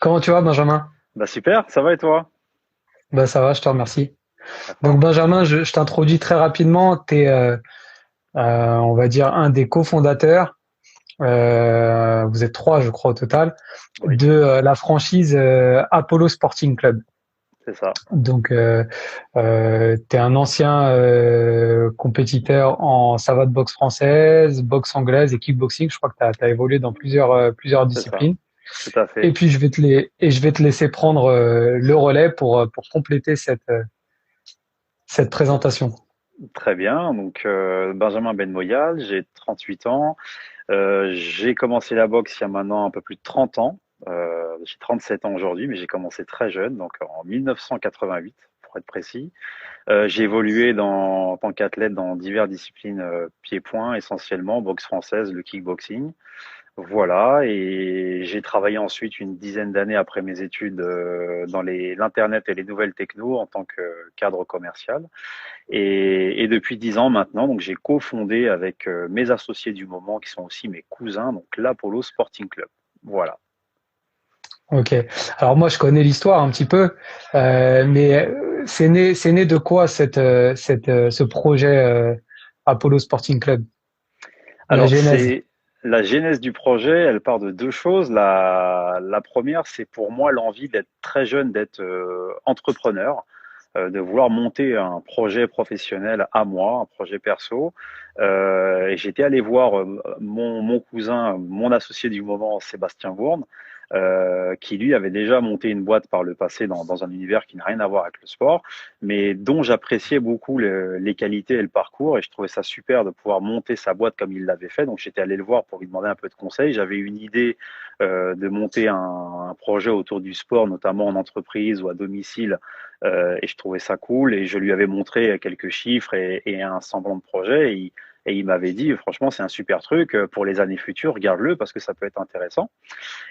Comment tu vas, Benjamin? Bah super, ça va et toi? Bah ça va, je te remercie. Donc D'accord. Benjamin, je t'introduis très rapidement. Tu es, on va dire, un des cofondateurs. Vous êtes trois, je crois, au total, Oui, de la franchise Apollo Sporting Club. c'est ça. Donc, tu es un ancien compétiteur en savate boxe française, boxe anglaise et kickboxing. Je crois que tu as évolué dans plusieurs C'est ça. disciplines. Tout à Et fait. puis, je vais te laisser prendre le relais pour compléter cette présentation. Très bien. Donc Benjamin Benmoyal, j'ai 38 ans. J'ai commencé la boxe il y a maintenant un peu plus de 30 ans. J'ai 37 ans aujourd'hui, mais j'ai commencé très jeune, donc en 1988 pour être précis. J'ai évolué en tant qu'athlète dans diverses disciplines pieds-poings, essentiellement boxe française, le kickboxing. Voilà, et j'ai travaillé ensuite une dizaine d'années après mes études dans l'internet et les nouvelles techno en tant que cadre commercial. Et depuis 10 ans maintenant, donc j'ai cofondé avec mes associés du moment qui sont aussi mes cousins, donc l'Apollo Sporting Club. Voilà. Ok. Alors moi, je connais l'histoire un petit peu, mais c'est né de quoi ce projet Apollo Sporting Club, la Alors genèse. c'est la genèse du projet, elle part de deux choses. La première, c'est pour moi l'envie d'être très jeune, d'être entrepreneur, de vouloir monter un projet professionnel à moi, un projet perso. Et j'étais allé voir mon cousin, mon associé du moment, Sébastien Bourne, qui lui avait déjà monté une boîte par le passé dans un univers qui n'a rien à voir avec le sport, mais dont j'appréciais beaucoup les qualités et le parcours, et je trouvais ça super de pouvoir monter sa boîte comme il l'avait fait. Donc j'étais allé le voir pour lui demander un peu de conseils. J'avais une idée de monter un projet autour du sport, notamment en entreprise ou à domicile, et je trouvais ça cool. Et je lui avais montré quelques chiffres et un semblant de projet. Et il m'avait dit, franchement, c'est un super truc pour les années futures, regarde-le parce que ça peut être intéressant.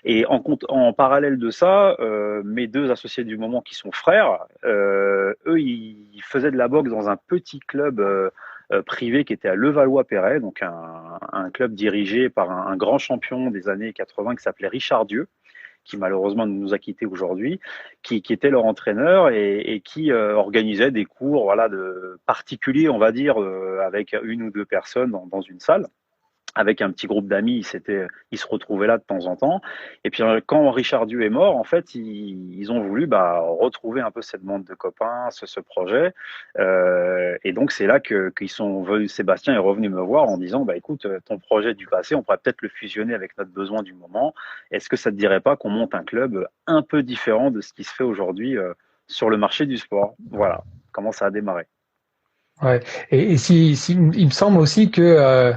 Et en parallèle de ça, mes deux associés du moment qui sont frères, eux, ils faisaient de la boxe dans un petit club privé qui était à Levallois-Perret, donc un club dirigé par un grand champion des années 80 qui s'appelait Richard Dieu, qui malheureusement nous a quittés aujourd'hui, qui était leur entraîneur et qui organisait des cours, voilà, de particuliers, on va dire, avec une ou deux personnes dans une salle avec un petit groupe d'amis, ils se retrouvaient là de temps en temps. Et puis quand Richard Dieu est mort, en fait, ils ont voulu retrouver un peu cette bande de copains, ce projet. Et donc c'est là qu'ils sont venus. Sébastien est revenu me voir en disant, bah écoute, ton projet du passé, on pourrait peut-être le fusionner avec notre besoin du moment. Est-ce que ça te dirait pas qu'on monte un club un peu différent de ce qui se fait aujourd'hui sur le marché du sport? Voilà comment ça a démarré. Ouais. Et il me semble aussi que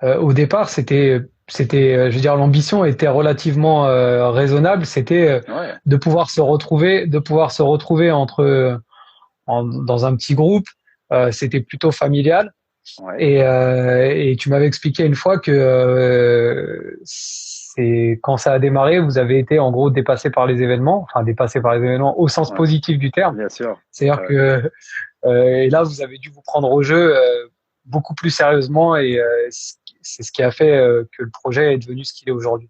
au départ, je veux dire, l'ambition était relativement raisonnable. C'était Ouais, de pouvoir se retrouver dans un petit groupe. C'était plutôt familial. ouais, Et tu m'avais expliqué une fois que c'est quand ça a démarré, vous avez été en gros dépassé par les événements, enfin dépassé par les événements au sens ouais, positif du terme. bien sûr. C'est-à-dire Ouais. que et là, vous avez dû vous prendre au jeu beaucoup plus sérieusement et c'est ce qui a fait que le projet est devenu ce qu'il est aujourd'hui.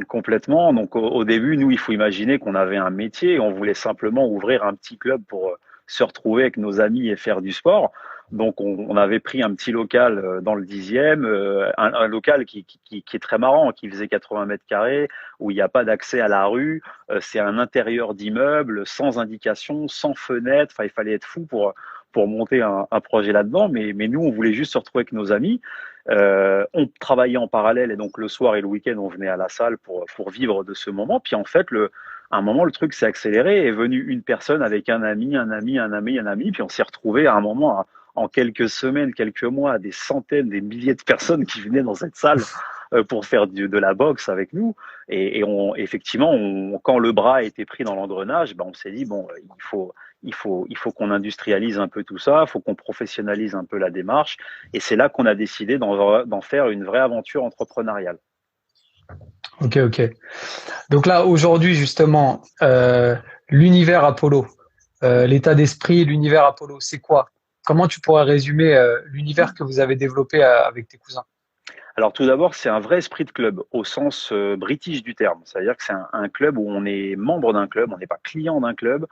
Complètement. Donc au début, nous, il faut imaginer qu'on avait un métier et on voulait simplement ouvrir un petit club pour se retrouver avec nos amis et faire du sport. Donc on avait pris un petit local dans le 10e, un local qui est très marrant, qui faisait 80 mètres carrés, où il n'y a pas d'accès à la rue. C'est un intérieur d'immeuble, sans indication, sans fenêtre. Enfin, il fallait être fou pour monter un projet là-dedans. Mais nous, on voulait juste se retrouver avec nos amis. On travaillait en parallèle et donc le soir et le week-end, on venait à la salle pour vivre de ce moment. Puis en fait, à un moment, le truc s'est accéléré. Est venu une personne avec un ami, un ami, un ami, un ami. Puis on s'est retrouvé à un moment, en quelques semaines, quelques mois, des centaines, des milliers de personnes qui venaient dans cette salle pour faire de la boxe avec nous. Effectivement, quand le bras a été pris dans l'engrenage, on s'est dit, bon, il faut qu'on industrialise un peu tout ça, il faut qu'on professionnalise un peu la démarche. Et c'est là qu'on a décidé d'en faire une vraie aventure entrepreneuriale. Ok, ok. Donc là, aujourd'hui, justement, l'univers Apollo, l'état d'esprit, l'univers Apollo, c'est quoi? Comment tu pourrais résumer l'univers que vous avez développé avec tes cousins? Alors tout d'abord, c'est un vrai esprit de club au sens british du terme. C'est-à-dire que c'est un club où on est membre d'un club, on n'est pas client d'un club.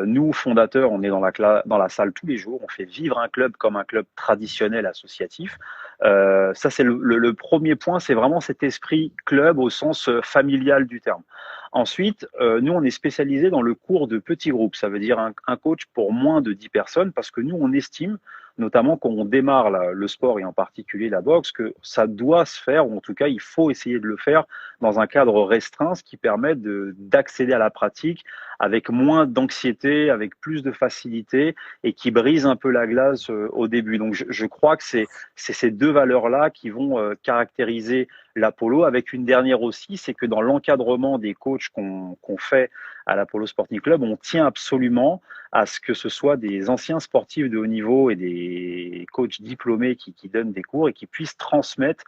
Nous, fondateurs, on est dans la salle tous les jours. On fait vivre un club comme un club traditionnel associatif. Ça, c'est le premier point, c'est vraiment cet esprit club au sens familial du terme. Ensuite, nous, on est spécialisé dans le cours de petits groupes. Ça veut dire un coach pour moins de 10 personnes parce que nous, on estime, notamment quand on démarre le sport et en particulier la boxe, que ça doit se faire, ou en tout cas, il faut essayer de le faire dans un cadre restreint, ce qui permet d'accéder à la pratique avec moins d'anxiété, avec plus de facilité et qui brise un peu la glace au début. Donc, je crois que c'est ces deux valeurs-là qui vont caractériser l'Apollo, avec une dernière aussi, c'est que dans l'encadrement des coachs qu'on fait à l'Apollo Sporting Club, on tient absolument à ce que ce soit des anciens sportifs de haut niveau et des coachs diplômés qui donnent des cours et qui puissent transmettre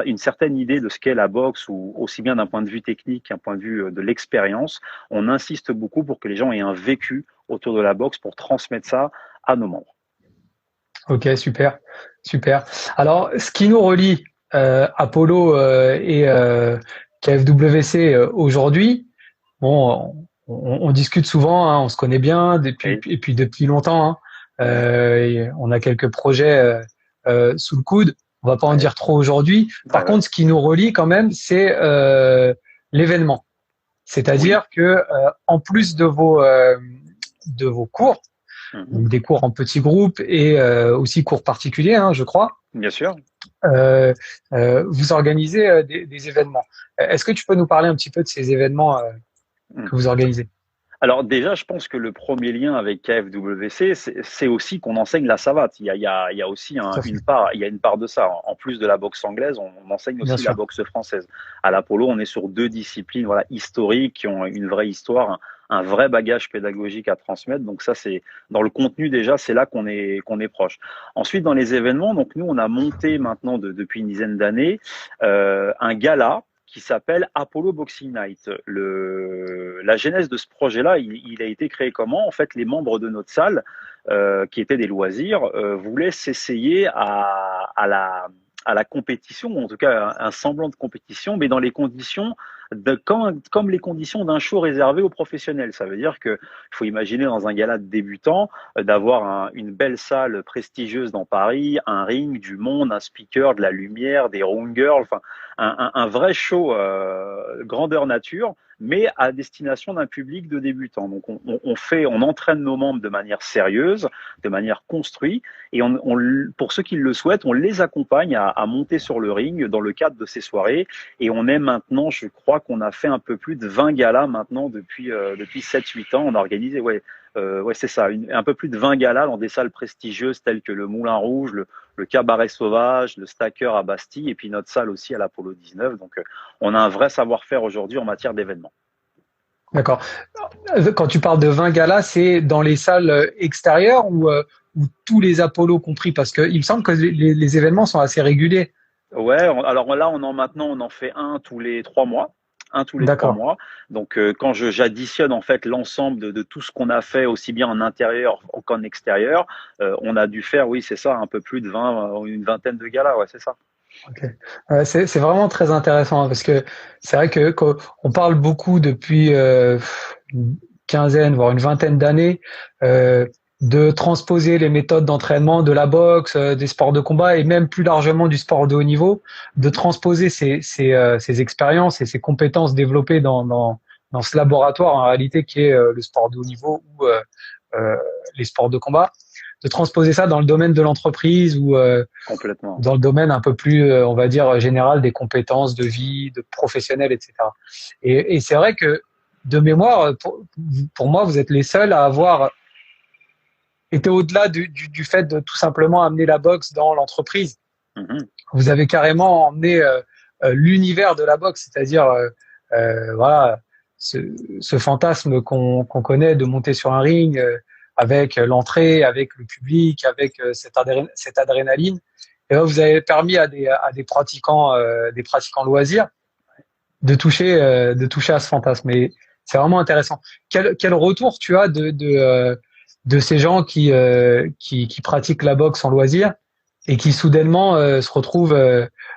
une certaine idée de ce qu'est la boxe, ou aussi bien d'un point de vue technique qu'un point de vue de l'expérience. On insiste beaucoup pour que les gens aient un vécu autour de la boxe pour transmettre ça à nos membres. Ok, super, super. Alors, ce qui nous relie Apollo et KFWC aujourd'hui, bon, on discute souvent, hein, on se connaît bien et puis depuis longtemps. Hein, on a quelques projets sous le coude. On va pas en dire trop aujourd'hui. Par contre, ce qui nous relie quand même, c'est l'événement. C'est-à-dire que en plus de vos cours, donc des cours en petits groupes et aussi cours particuliers, hein, je crois. Bien sûr. Vous organisez des événements. Est-ce que tu peux nous parler un petit peu de ces événements que vous organisez? Alors déjà, je pense que le premier lien avec KFWC, c'est aussi qu'on enseigne la savate. Il y a aussi une part de ça. En plus de la boxe anglaise, on enseigne aussi la boxe française. À l'Apollo, on est sur deux disciplines, voilà, historiques, qui ont une vraie histoire, un vrai bagage pédagogique à transmettre. Donc ça, c'est dans le contenu déjà, c'est là qu'on est proche. Ensuite, dans les événements, donc nous, on a monté maintenant depuis une dizaine d'années un gala qui s'appelle Apollo Boxing Night. La genèse de ce projet-là, il a été créé comment? En fait, les membres de notre salle, qui étaient des loisirs, voulaient s'essayer à la compétition, ou en tout cas un semblant de compétition, mais dans les conditions comme les conditions d'un show réservé aux professionnels. Ça veut dire que il faut imaginer dans un gala de débutants d'avoir une belle salle prestigieuse dans Paris, un ring, du monde, un speaker, de la lumière, des room girls, enfin un vrai show grandeur nature, mais à destination d'un public de débutants. Donc on entraîne nos membres de manière sérieuse, de manière construite, et pour ceux qui le souhaitent, on les accompagne à monter sur le ring dans le cadre de ces soirées. Et on est maintenant, je crois qu'on a fait un peu plus de 20 galas maintenant depuis 7-8 ans. On a organisé, c'est ça, un peu plus de 20 galas dans des salles prestigieuses telles que le Moulin Rouge, le Cabaret Sauvage, le Stacker à Bastille, et puis notre salle aussi à l'Apollo 19. Donc, on a un vrai savoir-faire aujourd'hui en matière d'événements. D'accord. Quand tu parles de 20 galas, c'est dans les salles extérieures ou tous les Apollo compris? Parce que il me semble que les événements sont assez réguliers. Ouais, alors là, maintenant, on en fait un tous les 3 mois. Donc, quand j'additionne en fait l'ensemble de tout ce qu'on a fait, aussi bien en intérieur qu'en extérieur, on a dû faire, oui, c'est ça, un peu plus de 20, une vingtaine de galas, ouais, c'est ça. Okay. C'est vraiment très intéressant, hein, parce que c'est vrai que on parle beaucoup depuis une quinzaine, voire une vingtaine d'années, de transposer les méthodes d'entraînement de la boxe, des sports de combat et même plus largement du sport de haut niveau, de transposer ces expériences et ces compétences développées dans ce laboratoire en réalité qui est le sport de haut niveau ou les sports de combat, de transposer ça dans le domaine de l'entreprise ou complètement dans le domaine un peu plus, on va dire, général des compétences de vie, de professionnels, etc. Et c'est vrai que de mémoire, pour moi, vous êtes les seuls à avoir été au-delà du fait de tout simplement amener la boxe dans l'entreprise. Vous avez carrément emmené l'univers de la boxe, c'est-à-dire voilà ce fantasme qu'on connaît de monter sur un ring avec l'entrée, avec le public, avec cette adrénaline. Et là, vous avez permis à des pratiquants loisirs de toucher à ce fantasme. Et c'est vraiment intéressant. Quel retour tu as de ces gens qui pratiquent la boxe en loisir et qui soudainement se retrouvent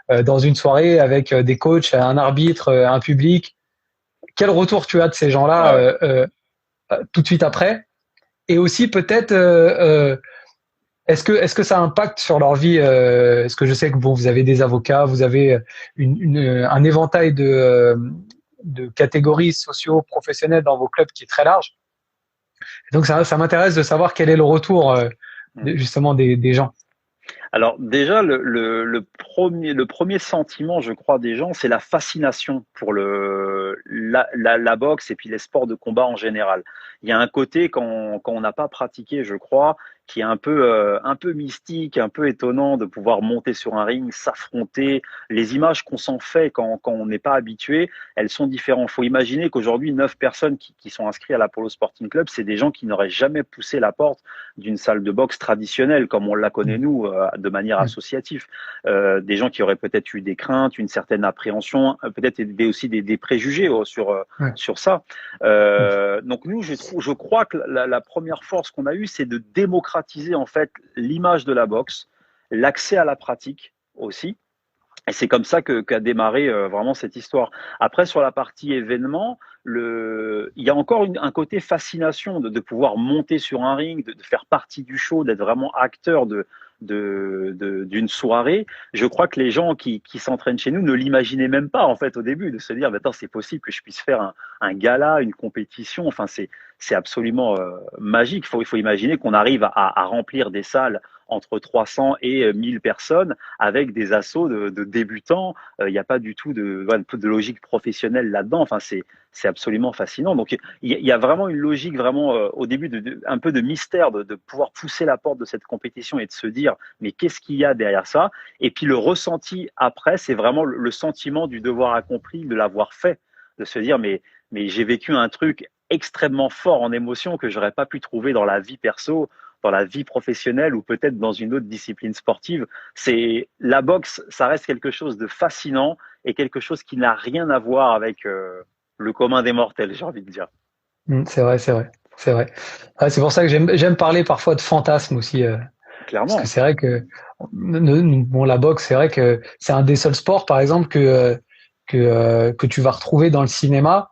dans une soirée avec des coachs, un arbitre, un public. Quel retour tu as de ces gens-là Ouais, ouais. tout de suite après? Et aussi peut-être est-ce que ça impacte sur leur vie? Est-ce que je sais que bon, vous avez des avocats, vous avez un éventail de catégories socio-professionnelles dans vos clubs qui est très large. Donc ça m'intéresse de savoir quel est le retour justement des gens. Alors déjà, le premier sentiment, je crois, des gens, c'est la fascination pour la boxe et puis les sports de combat en général. Il y a un côté quand on n'a pas pratiqué, je crois, qui est un peu mystique, un peu étonnant de pouvoir monter sur un ring, s'affronter. Les images qu'on s'en fait quand on n'est pas habitué, elles sont différentes. Il faut imaginer qu'aujourd'hui, 9 personnes qui sont inscrites à l'Apollo Sporting Club, c'est des gens qui n'auraient jamais poussé la porte d'une salle de boxe traditionnelle, comme on la connaît Mm. nous, de manière Mm. associative. Des gens qui auraient peut-être eu des craintes, une certaine appréhension, peut-être aussi des préjugés Ouais. sur ça. Mm. Donc nous, je crois que la première force qu'on a eue, c'est de démocratiser en fait l'image de la boxe, l'accès à la pratique aussi. Et c'est comme ça qu'a démarré vraiment cette histoire. Après, sur la partie événement, il y a encore un côté fascination de pouvoir monter sur un ring, de faire partie du show, d'être vraiment acteur d'une soirée. Je crois que les gens qui s'entraînent chez nous ne l'imaginaient même pas en fait au début, de se dire, attends, c'est possible que je puisse faire un gala, une compétition. Enfin, c'est absolument magique. Il faut imaginer qu'on arrive à remplir des salles entre 300 et 1000 personnes avec des assauts de débutants. Il n'y a pas du tout de logique professionnelle là-dedans. Enfin, c'est absolument fascinant. Donc, il y a vraiment une logique, vraiment au début, un peu de mystère, de pouvoir pousser la porte de cette compétition et de se dire, mais qu'est-ce qu'il y a derrière ça? Et puis le ressenti après, c'est vraiment le sentiment du devoir accompli, de l'avoir fait, de se dire, mais j'ai vécu un truc extrêmement fort en émotion que j'aurais pas pu trouver dans la vie perso, dans la vie professionnelle ou peut-être dans une autre discipline sportive. C'est la boxe, ça reste quelque chose de fascinant et quelque chose qui n'a rien à voir avec le commun des mortels, j'ai envie de dire. C'est vrai, c'est vrai, c'est vrai. Ouais, c'est pour ça que j'aime parler parfois de fantasmes aussi, parce que Clairement. c'est vrai que bon, la boxe, c'est vrai que c'est un des seuls sports, par exemple, que tu vas retrouver dans le cinéma.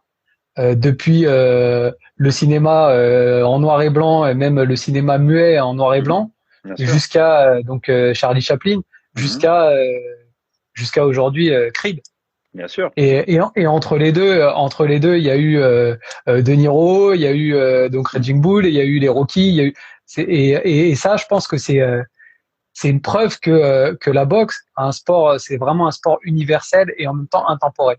Depuis le cinéma en noir et blanc et même le cinéma muet en noir et Mhm. blanc Bien sûr. jusqu'à Charlie Chaplin Mhm. jusqu'à aujourd'hui Creed Bien sûr. et entre les deux il y a eu De Niro, il y a eu donc Raging Bull, il y a eu les Rocky, il y a eu et ça je pense que c'est une preuve que la boxe un sport c'est vraiment un sport universel et en même temps intemporel.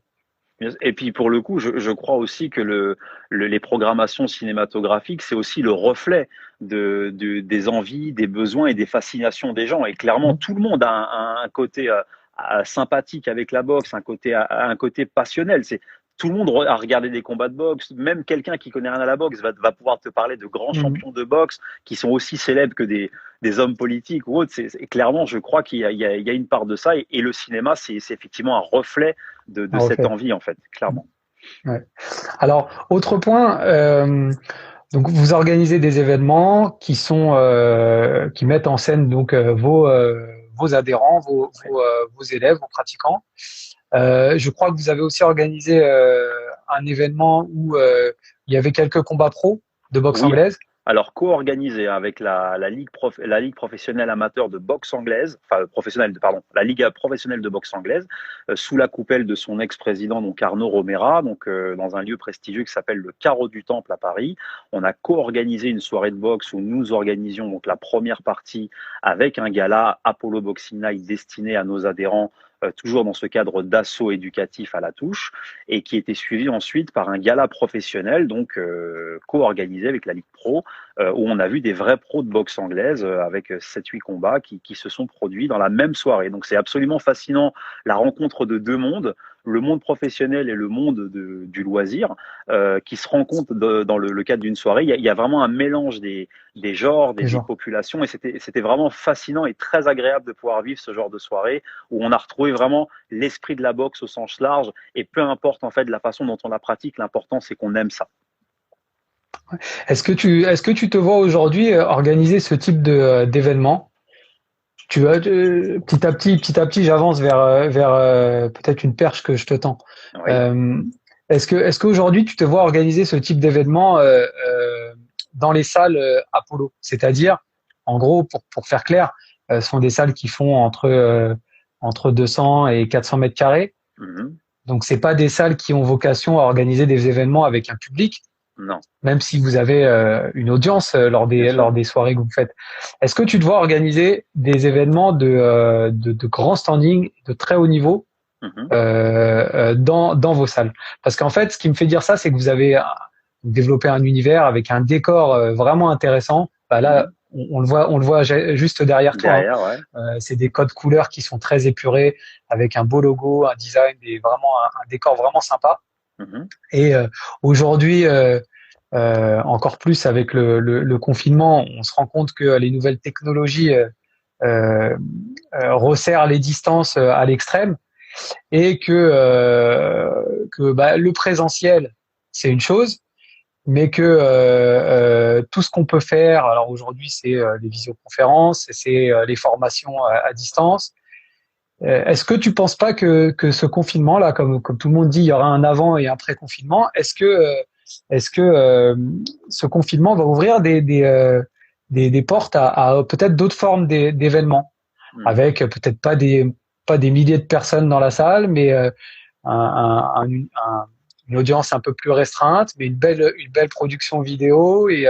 Et puis pour le coup, je crois aussi que les programmations cinématographiques, c'est aussi le reflet des envies, des besoins et des fascinations des gens. Et clairement, Mm. tout le monde a un côté sympathique avec la boxe, un côté passionnel. Tout le monde a regardé des combats de boxe, même quelqu'un qui connaît rien à la boxe va pouvoir te parler de grands Mm. champions de boxe qui sont aussi célèbres que des hommes politiques ou autres. Clairement, je crois qu'il y a une part de ça et le cinéma, c'est effectivement un reflet de Ah, cette ok. envie, en fait, clairement. Ouais. Alors, autre point, donc vous organisez des événements qui mettent en scène donc vos adhérents, vos élèves, vos pratiquants. Je crois que vous avez aussi organisé un événement où il y avait quelques combats pro de boxe Oui, anglaise. alors co-organisé avec la ligue professionnelle amateur de boxe anglaise, enfin professionnelle, pardon, la ligue professionnelle de boxe anglaise, sous la coupelle de son ex-président, donc Arnaud Romera, donc dans un lieu prestigieux qui s'appelle le Carreau du Temple à Paris. On a co-organisé une soirée de boxe où nous organisions donc la première partie avec un gala Apollo Boxing Night destiné à nos adhérents toujours dans ce cadre d'assaut éducatif à la touche, et qui était suivi ensuite par un gala professionnel, donc co-organisé avec la Ligue Pro, où on a vu des vrais pros de boxe anglaise avec 7-8 combats qui se sont produits dans la même soirée. Donc c'est absolument fascinant, la rencontre de deux mondes, le monde professionnel et le monde du loisir, qui se rencontrent dans le cadre d'une soirée. Il y a vraiment un mélange des genres, Les des gens. populations, et c'était vraiment fascinant et très agréable de pouvoir vivre ce genre de soirée où on a retrouvé vraiment l'esprit de la boxe au sens large, et peu importe en fait la façon dont on la pratique, l'important c'est qu'on aime ça. Est-ce que tu te vois aujourd'hui organiser ce type d'événement? petit à petit, j'avance vers peut-être une perche que je te tends. Oui. Euh, est-ce qu'aujourd'hui tu te vois organiser ce type d'événement dans les salles Apollo? C'est-à-dire, en gros, pour faire clair, ce sont des salles qui font entre 200 et 400 mètres carrés. Mhm. Donc, c'est pas des salles qui ont vocation à organiser des événements avec un public, Non, même si vous avez une audience bien lors sûr. des soirées que vous faites. Est-ce que tu dois organiser des événements de grand standing, de très haut niveau Mhm. dans vos salles? Parce qu'en fait, ce qui me fait dire ça, c'est que vous avez développé un univers avec un décor vraiment intéressant. Bah là, Mhm. on le voit juste derrière toi, Derrière, ouais. hein. C'est des codes couleurs qui sont très épurés, avec un beau logo, un design et vraiment un décor vraiment sympa. Mhm. Et aujourd'hui, encore plus avec le confinement, on se rend compte que les nouvelles technologies euh, resserrent les distances à l'extrême et que bah, le présentiel, c'est une chose, mais que tout ce qu'on peut faire, alors aujourd'hui, c'est les visioconférences, c'est les formations à distance. Est-ce que tu penses pas que ce confinement-là, comme tout le monde dit, il y aura un avant et un pré-confinement, est-ce que ce confinement va ouvrir des portes à peut-être d'autres formes d'événements, Mhm. avec peut-être pas des milliers de personnes dans la salle, mais une audience un peu plus restreinte, mais une belle production vidéo et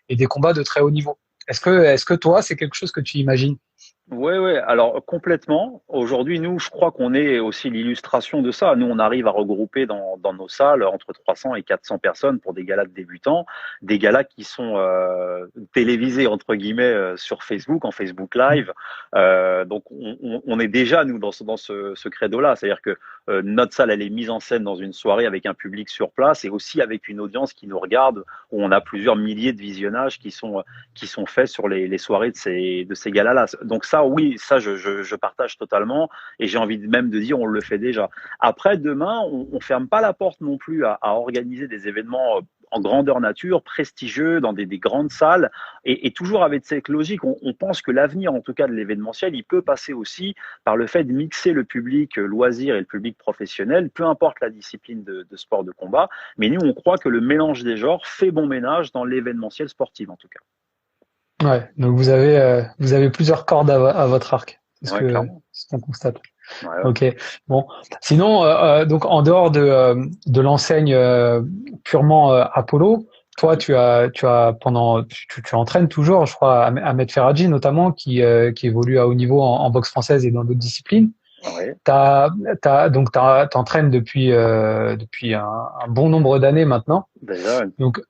des combats de très haut niveau. Est-ce que toi, c'est quelque chose que tu imagines? Ouais, ouais. Alors complètement. Aujourd'hui, nous, je crois qu'on est aussi l'illustration de ça. Nous, on arrive à regrouper dans nos salles entre 300 et 400 personnes pour des galas de débutants, des galas qui sont télévisés entre guillemets sur Facebook, en Facebook Live. Donc, on est déjà nous dans ce credo-là. C'est-à-dire que notre salle, elle est mise en scène dans une soirée avec un public sur place et aussi avec une audience qui nous regarde, où on a plusieurs milliers de visionnages qui sont faits sur les soirées de ces galas-là. Donc ça, oui, ça, je partage totalement. Et j'ai envie même de dire, on le fait déjà. Après, demain, on ferme pas la porte non plus à organiser des événements en grandeur nature, prestigieux, dans des grandes salles, et toujours avec cette logique. On pense que l'avenir, en tout cas de l'événementiel, il peut passer aussi par le fait de mixer le public loisir et le public professionnel, peu importe la discipline de sport de combat. Mais nous, on croit que le mélange des genres fait bon ménage dans l'événementiel sportif, en tout cas. Ouais, donc vous avez plusieurs cordes à votre arc. Ouais, clairement. C'est ce qu'on constate. Ouais, ouais. Ok. Bon. Sinon, donc en dehors de l'enseigne purement Apollo, toi, Oui, tu as tu entraînes toujours, je crois, Ahmed Ferragi notamment, qui évolue à haut niveau en boxe française et dans d'autres disciplines. ouais, T'entraînes depuis un bon nombre d'années maintenant. déjà. Donc,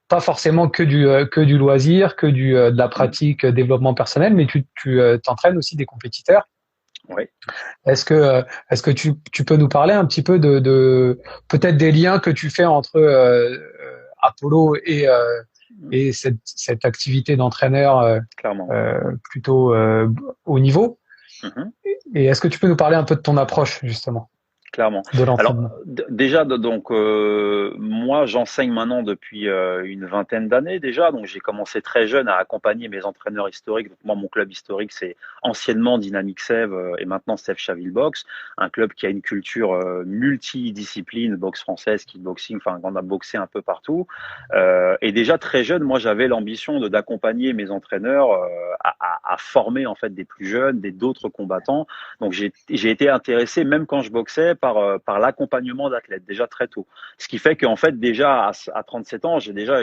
pas forcément que du loisir, de la Mhm. pratique, développement personnel, mais tu t'entraînes aussi des compétiteurs. Ouais. Est-ce que tu peux nous parler un petit peu de peut-être des liens que tu fais entre Apollo Mhm. et cette activité d'entraîneur Clairement. plutôt haut niveau? Mhm. Et est-ce que tu peux nous parler un peu de ton approche justement Clairement. de Alors l'entraînement? déjà donc moi j'enseigne maintenant depuis une vingtaine d'années déjà, donc j'ai commencé très jeune à accompagner mes entraîneurs historiques. Donc moi mon club historique c'est anciennement Dynamic Sèvres et maintenant Sèvres Chaville Boxe, un club qui a une culture multidiscipline, boxe française, kickboxing, enfin on a boxé un peu partout. Et déjà très jeune, moi j'avais l'ambition d'accompagner mes entraîneurs à former en fait des plus jeunes, des d'autres combattants. Donc j'ai été intéressé même quand je boxais par l'accompagnement d'athlètes déjà très tôt. Ce qui fait qu'en fait déjà à 37 ans, j'ai déjà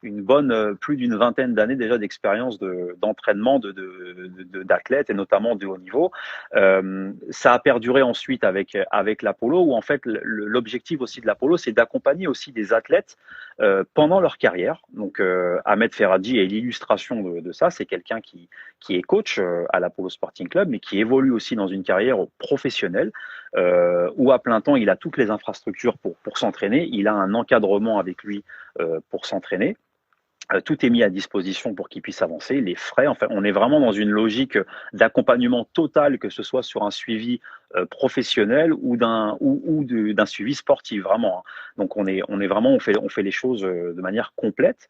une bonne plus d'une vingtaine d'années déjà d'expérience d'entraînement d'athlètes et notamment de haut niveau. Ça a perduré ensuite avec l'Apollo où en fait l'objectif aussi de l'Apollo c'est d'accompagner aussi des athlètes pendant leur carrière. Donc Ahmed Ferradi est l'illustration de ça. C'est quelqu'un qui est coach à l'Apollo Sporting Club, mais qui évolue aussi dans une carrière professionnelle où à plein temps, il a toutes les infrastructures pour s'entraîner. Il a un encadrement avec lui pour s'entraîner. Tout est mis à disposition pour qu'ils puissent avancer. Les frais, en fait, on est vraiment dans une logique d'accompagnement total, que ce soit sur un suivi professionnel ou d'un suivi sportif, vraiment, hein. Donc on est vraiment, on fait les choses de manière complète.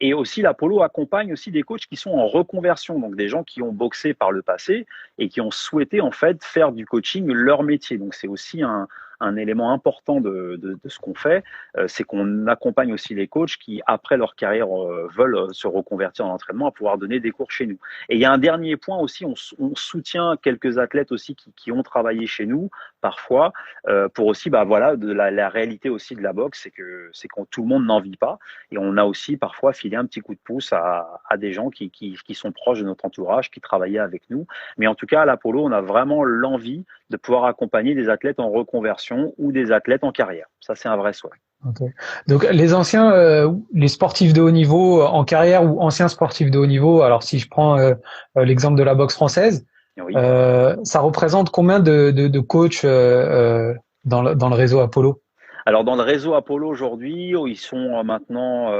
Et aussi, l'Apollo accompagne aussi des coachs qui sont en reconversion, donc des gens qui ont boxé par le passé et qui ont souhaité en fait faire du coaching leur métier. Donc c'est aussi un élément important de ce qu'on fait, c'est qu'on accompagne aussi les coachs qui, après leur carrière, veulent se reconvertir en entraînement, à pouvoir donner des cours chez nous. Et il y a un dernier point aussi, on soutient quelques athlètes aussi qui ont travaillé chez nous, parfois, pour aussi, bah voilà, la réalité aussi de la boxe, c'est qu'on tout le monde n'en vit pas, et on a aussi parfois filé un petit coup de pouce à des gens qui sont proches de notre entourage, qui travaillaient avec nous. Mais en tout cas, à l'Apollo, on a vraiment l'envie de pouvoir accompagner des athlètes en reconversion ou des athlètes en carrière. Ça, c'est un vrai souhait. Ok. Donc les anciens, les sportifs de haut niveau en carrière ou anciens sportifs de haut niveau. Alors si je prends l'exemple de la boxe française, Oui. ça représente combien de coachs dans le réseau Apollo? Alors, dans le réseau Apollo aujourd'hui, ils sont maintenant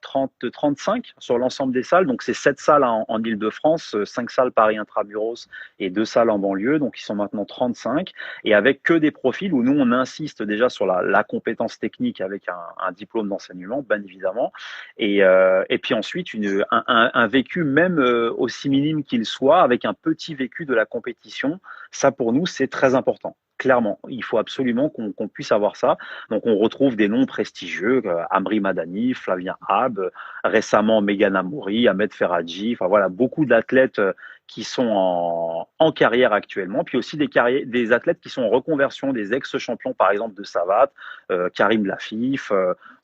35 sur l'ensemble des salles. Donc, c'est 7 salles en Île-de-France, 5 salles Paris Intramuros et 2 salles en banlieue. Donc, ils sont maintenant 35, et avec que des profils où nous, on insiste déjà sur la compétence technique avec un diplôme d'enseignement, bien évidemment. Et puis ensuite, un vécu même aussi minime qu'il soit, avec un petit vécu de la compétition. Ça, pour nous, c'est très important. Clairement, il faut absolument qu'on puisse avoir ça. Donc on retrouve des noms prestigieux, Amri Madani, Flavien Hab, récemment Megan Amouri, Ahmed Ferradji, enfin voilà, beaucoup d'athlètes qui sont en carrière actuellement, puis aussi des athlètes qui sont en reconversion, des ex-champions par exemple de savate, Karim Lafif,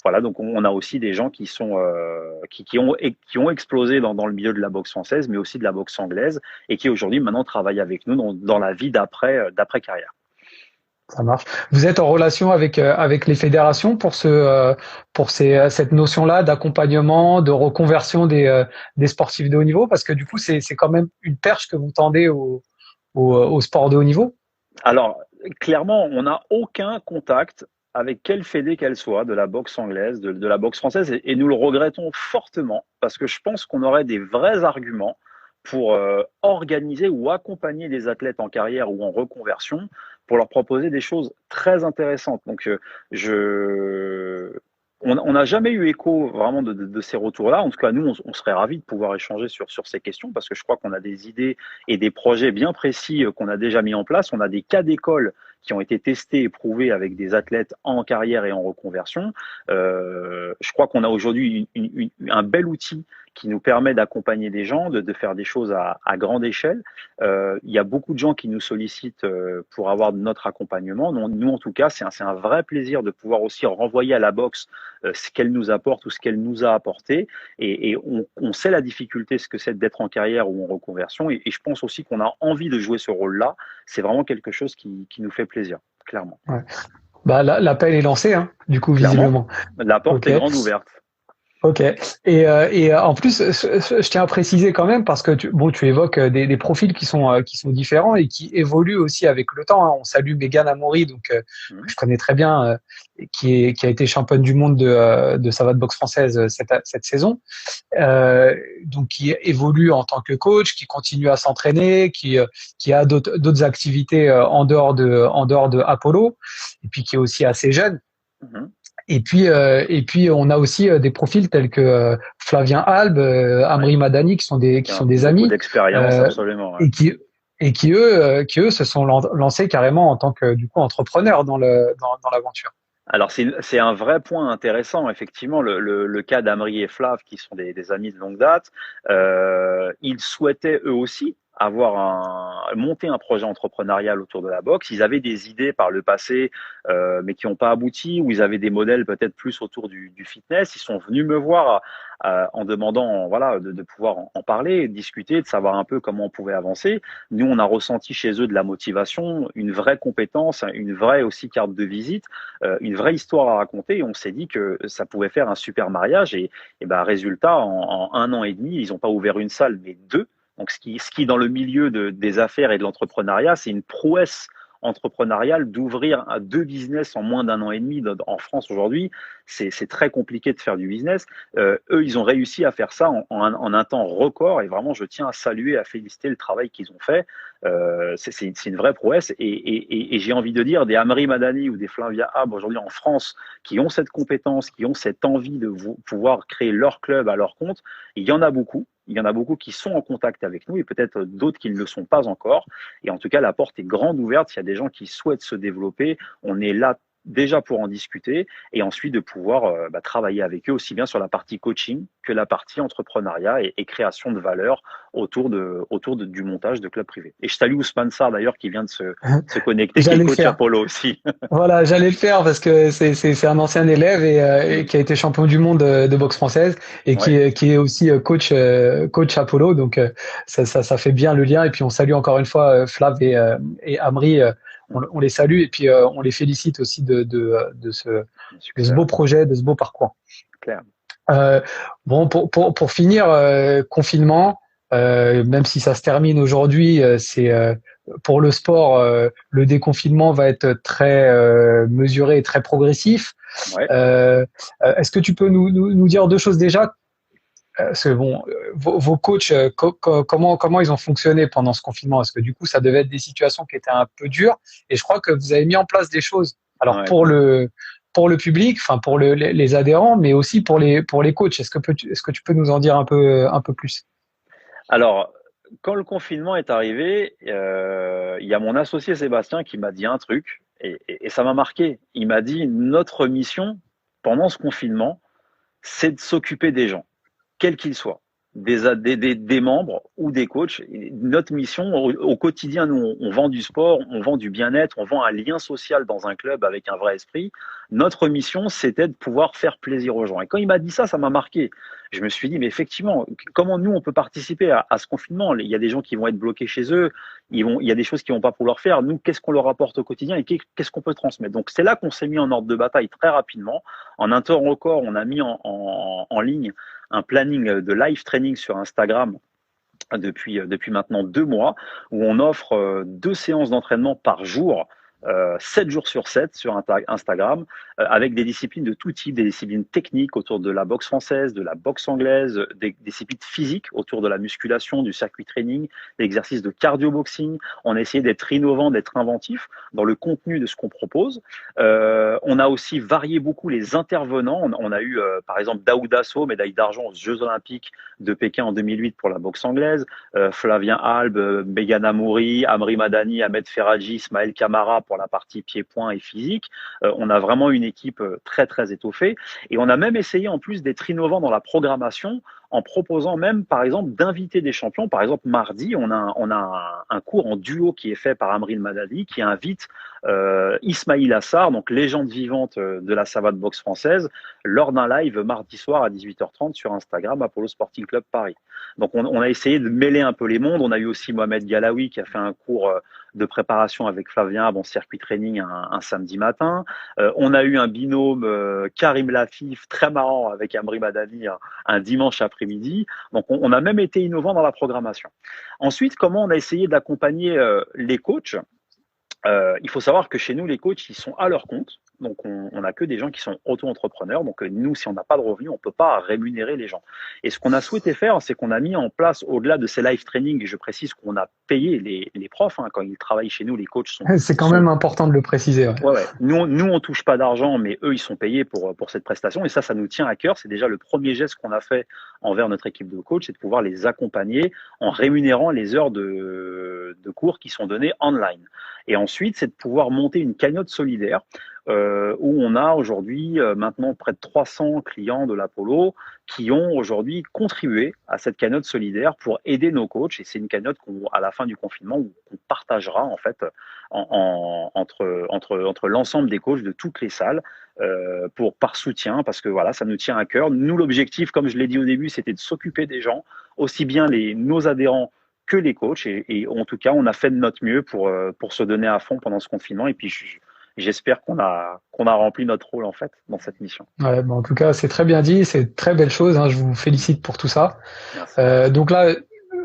voilà, donc on a aussi des gens qui ont explosé dans le milieu de la boxe française, mais aussi de la boxe anglaise, et qui aujourd'hui maintenant travaillent avec nous dans la vie d'après carrière. Ça marche. Vous êtes en relation avec les fédérations pour cette notion-là d'accompagnement, de reconversion des sportifs de haut niveau, parce que du coup c'est quand même une perche que vous tendez au sport de haut niveau. Alors, clairement, on n'a aucun contact avec quelle fédé qu'elle soit, de la boxe anglaise, de la boxe française, et nous le regrettons fortement, parce que je pense qu'on aurait des vrais arguments pour organiser ou accompagner des athlètes en carrière ou en reconversion, pour leur proposer des choses très intéressantes. Donc, je, on n'a jamais eu écho vraiment de ces retours-là. En tout cas, nous, on serait ravis de pouvoir échanger sur ces questions, parce que je crois qu'on a des idées et des projets bien précis qu'on a déjà mis en place. On a des cas d'école qui ont été testés et prouvés avec des athlètes en carrière et en reconversion. Je crois qu'on a aujourd'hui un bel outil qui nous permet d'accompagner des gens, de faire des choses à grande échelle. Il y a beaucoup de gens qui nous sollicitent pour avoir notre accompagnement. Nous, en tout cas, c'est un vrai plaisir de pouvoir aussi renvoyer à la boxe ce qu'elle nous apporte ou ce qu'elle nous a apporté. Et on sait la difficulté, ce que c'est d'être en carrière ou en reconversion. Et je pense aussi qu'on a envie de jouer ce rôle-là. C'est vraiment quelque chose qui nous fait plaisir, clairement. Ouais. Bah l'appel est lancé, hein, du coup Clairement, visiblement. la porte Ok. est grande ouverte. Ok. Et en plus, je tiens à préciser quand même parce que tu évoques des profils qui sont différents et qui évoluent aussi avec le temps, hein. On salue Megan Amouri, donc que je connais très bien, qui a été championne du monde de savate boxe française cette saison. Donc qui évolue en tant que coach, qui continue à s'entraîner, qui a d'autres activités en dehors de Apollo, et puis qui est aussi assez jeune. Mmh. Et puis on a aussi des profils tels que Flavien Albe, Ouais, Amri Madani qui qui sont a des beaucoup amis d'expérience, euh, absolument. Ouais. et qui eux se sont lancés carrément en tant que du coup entrepreneurs dans l'aventure. Alors c'est un vrai point intéressant, effectivement, le cas d'Amri et Flav, qui sont des amis de longue date. Ils souhaitaient eux aussi monter un projet entrepreneurial autour de la boxe. Ils avaient des idées par le passé, mais qui n'ont pas abouti, ou ils avaient des modèles peut-être plus autour du fitness. Ils sont venus me voir en demandant, voilà, de pouvoir en parler, discuter, de savoir un peu comment on pouvait avancer. Nous, on a ressenti chez eux de la motivation, une vraie compétence, une vraie aussi carte de visite, une vraie histoire à raconter, et on s'est dit que ça pouvait faire un super mariage. Et ben, résultat, en 1 an et demi, ils n'ont pas ouvert une salle, mais deux. Donc, ce qui dans le milieu des affaires et de l'entrepreneuriat, c'est une prouesse entrepreneurial, d'ouvrir 2 business en moins d'1 an et demi en France aujourd'hui. C'est très compliqué de faire du business. Eux, ils ont réussi à faire ça en un temps record et vraiment, je tiens à saluer, à féliciter le travail qu'ils ont fait. C'est une vraie prouesse et j'ai envie de dire des Amri Madani ou des Flavia Hab aujourd'hui en France qui ont cette compétence, qui ont cette envie de pouvoir créer leur club à leur compte. Il y en a beaucoup. Il y en a beaucoup qui sont en contact avec nous et peut-être d'autres qui ne le sont pas encore. Et en tout cas, la porte est grande ouverte. S'il y a des gens qui souhaitent se développer, on est là déjà pour en discuter et ensuite de pouvoir travailler avec eux aussi bien sur la partie coaching que la partie entrepreneuriat et création de valeur autour du montage de clubs privés. Et je salue Ousmane Sarr d'ailleurs qui vient de se connecter, qui est coach Apollo aussi. Voilà, j'allais le faire parce que c'est un ancien élève et qui a été champion du monde de boxe française et qui est aussi coach Apollo. Donc ça fait bien le lien et puis on salue encore une fois Flav et Amri. On les salue et puis on les félicite aussi de ce beau projet, de ce beau parcours. Claire. Bon, pour finir, confinement, même si ça se termine aujourd'hui, c'est pour le sport, le déconfinement va être très mesuré et très progressif. Ouais. Est-ce que tu peux nous dire deux choses déjà? C'est bon, vos coachs, comment ils ont fonctionné pendant ce confinement? Parce que du coup, ça devait être des situations qui étaient un peu dures. Et je crois que vous avez mis en place des choses. Alors pour le public, enfin pour les adhérents, mais aussi pour les coachs. Est-ce que tu peux nous en dire un peu plus? Alors, quand le confinement est arrivé, il y a mon associé Sébastien qui m'a dit un truc et ça m'a marqué. Il m'a dit notre mission pendant ce confinement, c'est de s'occuper des gens, quels qu'ils soient, des membres ou des coachs. Notre mission au quotidien, nous, on vend du sport, on vend du bien-être, on vend un lien social dans un club avec un vrai esprit. Notre mission, c'était de pouvoir faire plaisir aux gens. Et quand il m'a dit ça, ça m'a marqué. Je me suis dit, mais effectivement, comment nous, on peut participer à ce confinement? Il y a des gens qui vont être bloqués chez eux, il y a des choses qu'ils vont pas pouvoir faire. Nous, qu'est-ce qu'on leur apporte au quotidien et qu'est-ce qu'on peut transmettre? Donc, c'est là qu'on s'est mis en ordre de bataille très rapidement. En un temps record, on a mis en ligne un planning de live training sur Instagram depuis maintenant 2 mois, où on offre 2 séances d'entraînement par jour, 7 jours sur 7 sur Instagram, avec des disciplines de tout type, des disciplines techniques autour de la boxe française, de la boxe anglaise, des disciplines physiques autour de la musculation, du circuit training, des exercices de cardio-boxing. On a essayé d'être innovant, d'être inventif dans le contenu de ce qu'on propose. On a aussi varié beaucoup les intervenants. On a eu, par exemple, Daoud Asso, médaille d'argent aux Jeux Olympiques de Pékin en 2008 pour la boxe anglaise, Flavien Alb, Megan Amouri, Amri Madani, Ahmed Ferraji, Ismaël Kamara pour la partie pied-point et physique. On a vraiment une équipe très, très étoffée. Et on a même essayé, en plus d'être innovant dans la programmation, en proposant même, par exemple, d'inviter des champions. Par exemple, mardi, on a un cours en duo qui est fait par Amri Madani, qui invite Ismail Assar, donc légende vivante de la savate boxe française, lors d'un live mardi soir à 18h30 sur Instagram, Apollo Sporting Club Paris. Donc, on a essayé de mêler un peu les mondes. On a eu aussi Mohamed Galaoui qui a fait un cours de préparation avec Flavien en circuit training un samedi matin. On a eu un binôme Karim Lafif très marrant avec Amri Madani un dimanche après-midi. Donc, on a même été innovant dans la programmation. Ensuite, comment on a essayé d'accompagner les coachs? Il faut savoir que chez nous, les coachs, ils sont à leur compte. Donc, on n'a que des gens qui sont auto-entrepreneurs. Donc, nous, si on n'a pas de revenus, on ne peut pas rémunérer les gens. Et ce qu'on a souhaité faire, c'est qu'on a mis en place, au-delà de ces live trainings, et je précise qu'on a payé les profs, quand ils travaillent chez nous, les coachs sont... C'est quand même important de le préciser. Ouais. Nous, on ne touche pas d'argent, mais eux, ils sont payés pour cette prestation. Et ça nous tient à cœur. C'est déjà le premier geste qu'on a fait envers notre équipe de coach, c'est de pouvoir les accompagner en rémunérant les heures de cours qui sont données online. Et ensuite, c'est de pouvoir monter une cagnotte solidaire où on a aujourd'hui maintenant près de 300 clients de l'Apollo qui ont aujourd'hui contribué à cette cagnotte solidaire pour aider nos coachs. Et c'est une cagnotte à la fin du confinement, qu'on partagera en fait entre l'ensemble des coachs de toutes les salles par soutien, parce que voilà, ça nous tient à cœur. Nous, l'objectif, comme je l'ai dit au début, c'était de s'occuper des gens, aussi bien nos adhérents que les coachs. Et en tout cas, on a fait de notre mieux pour se donner à fond pendant ce confinement. Et puis, j'espère qu'on a rempli notre rôle en fait dans cette mission. Ouais, en tout cas, c'est très bien dit, c'est une très belle chose. Je vous félicite pour tout ça. Donc là,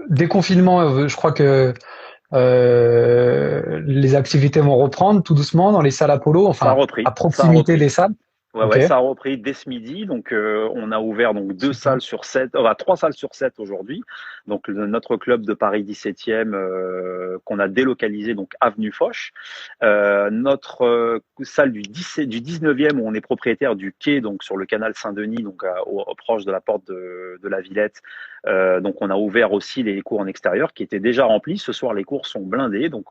déconfinement, je crois que Les activités vont reprendre tout doucement dans les salles Apollo, Ça a enfin à repris, ça a proximité repris. des salles. Ouais, Ok. ouais, ça a repris dès ce midi. Donc, on a ouvert donc deux Super. salles sur sept, trois salles sur sept aujourd'hui. Donc, notre club de Paris 17e qu'on a délocalisé donc avenue Foch. Notre salle du 19e où on est propriétaire du quai donc sur le canal Saint-Denis donc proche de la porte de la Villette. Donc, on a ouvert aussi les cours en extérieur qui étaient déjà remplis. Ce soir, les cours sont blindés. Donc,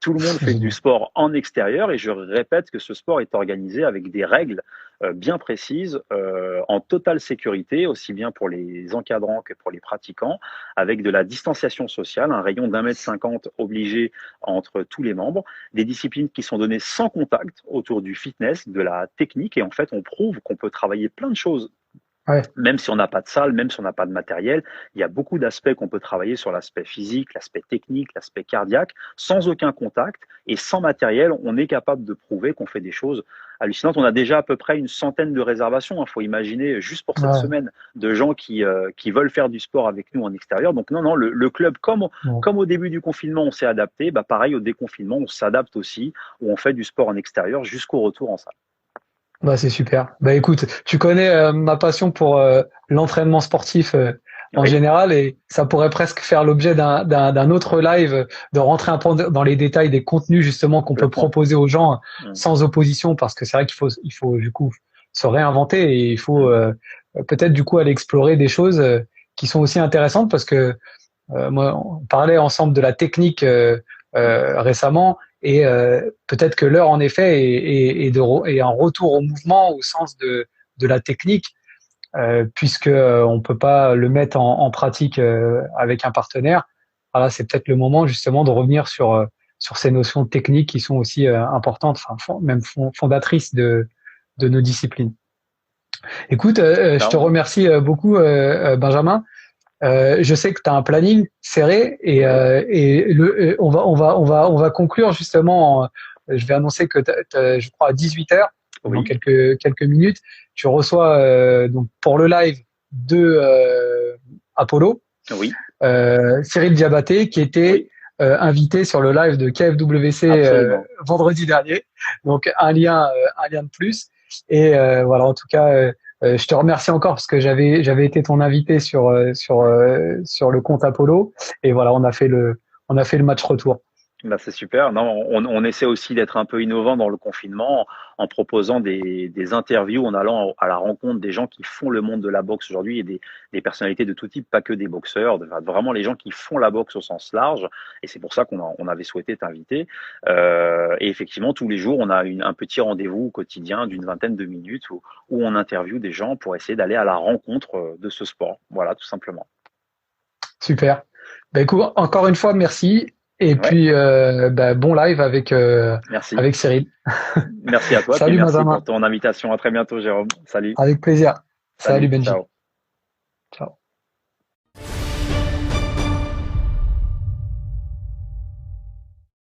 tout le monde fait du Génial. sport en extérieur et je répète que ce sport est organisé avec des règles bien précises, en totale sécurité, aussi bien pour les encadrants que pour les pratiquants, avec de la distanciation sociale, un rayon d'1,50 m obligé entre tous les membres, des disciplines qui sont données sans contact autour du fitness, de la technique, et en fait on prouve qu'on peut travailler plein de choses Ouais. même si on n'a pas de salle, même si on n'a pas de matériel, il y a beaucoup d'aspects qu'on peut travailler sur l'aspect physique, l'aspect technique, l'aspect cardiaque, sans aucun contact et sans matériel, on est capable de prouver qu'on fait des choses hallucinantes. On a déjà à peu près une centaine de réservations. Il faut imaginer juste pour cette Ouais. semaine de gens qui veulent faire du sport avec nous en extérieur. Donc non, non, le club, Bon. comme au début du confinement, on s'est adapté, bah pareil au déconfinement, on s'adapte aussi, où on fait du sport en extérieur jusqu'au retour en salle. Bah, c'est super. Bah, écoute, tu connais ma passion pour l'entraînement sportif en Oui, général et ça pourrait presque faire l'objet d'un autre live, de rentrer un peu dans les détails des contenus justement qu'on peut complètement. proposer aux gens Mmh. sans opposition parce que c'est vrai qu'il faut du coup se réinventer et il faut Mmh. peut-être du coup aller explorer des choses qui sont aussi intéressantes parce que moi, on parlait ensemble de la technique récemment et peut-être que l'heure en effet est un retour au mouvement au sens de la technique puisque on peut pas le mettre en pratique avec un partenaire. Voilà, c'est peut-être le moment justement de revenir sur ces notions techniques qui sont aussi importantes, enfin même fondatrices de nos disciplines. Écoute, je te Clairement. remercie beaucoup Benjamin. Je sais que tu as un planning serré et on va conclure justement. Je vais annoncer que je crois à 18h, dans Oui, quelques minutes, tu reçois donc pour le live de Apollo, oui, Cyril Diabaté qui était oui, invité sur le live de KFWC absolument. vendredi dernier. Donc un lien de plus. Et voilà, en tout cas, je te remercie encore parce que j'avais été ton invité sur le compte Apollo. Et voilà, on a fait le match retour. Bah, c'est super. Non, on essaie aussi d'être un peu innovant dans le confinement en proposant des interviews, en allant à la rencontre des gens qui font le monde de la boxe aujourd'hui et des personnalités de tout type, pas que des boxeurs, vraiment les gens qui font la boxe au sens large. Et c'est pour ça on avait souhaité t'inviter. Et effectivement, tous les jours, on a un petit rendez-vous quotidien d'une vingtaine de minutes où on interviewe des gens pour essayer d'aller à la rencontre de ce sport. Voilà, tout simplement. Super. Bah, écoute, encore une fois, merci. Et Ouais, puis, bah, bon live merci. avec Cyril. Merci à toi, puis Salut merci pour Benjamin. ton invitation. À très bientôt, Jérôme. Salut. Avec plaisir. Salut Salut. Benji. Ciao. Ciao.